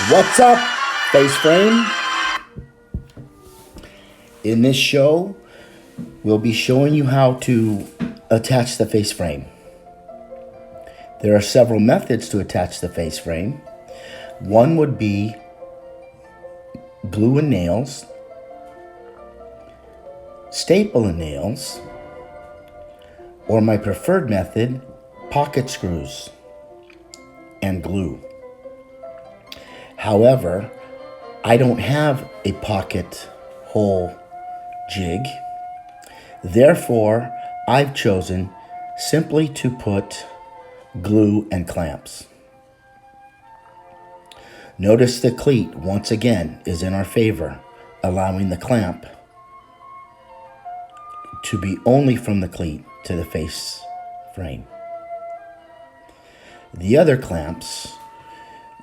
What's up, face frame? In this show, we'll be showing you how to attach the face frame. There are several methods to attach the face frame. One would be glue and nails, staple and nails, or my preferred method, pocket screws and glue. However, I don't have a pocket hole jig. Therefore, I've chosen simply to put glue and clamps. Notice the cleat, once again, is in our favor, allowing the clamp to be only from the cleat to the face frame. The other clamps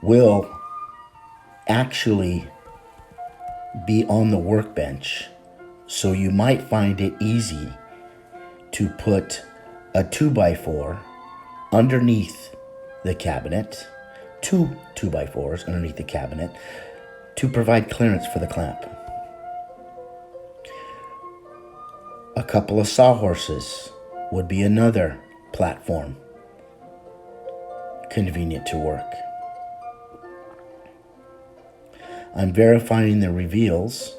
will actually be on the workbench, so you might find it easy to put a 2x4 underneath the cabinet, two 2x4s underneath the cabinet to provide clearance for the clamp. A couple of sawhorses would be another platform convenient to work. I'm verifying the reveals,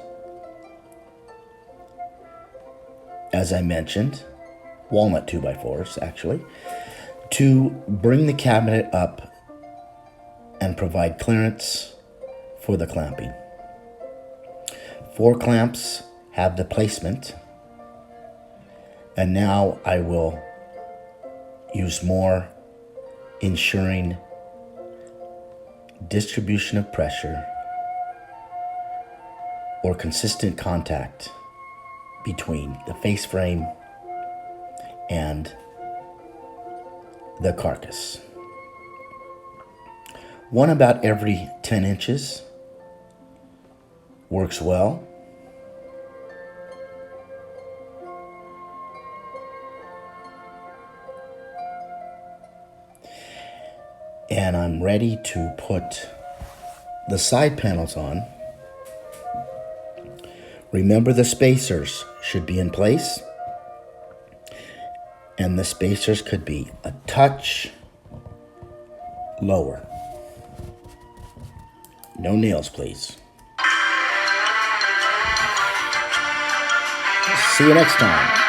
as I mentioned, walnut 2x4s actually, to bring the cabinet up and provide clearance for the clamping. 4 clamps have the placement, and now I will use more, ensuring distribution of pressure or consistent contact between the face frame and the carcass. One about every 10 inches works well. And I'm ready to put the side panels on. Remember, the spacers should be in place, and the spacers could be a touch lower. No nails, please. See you next time.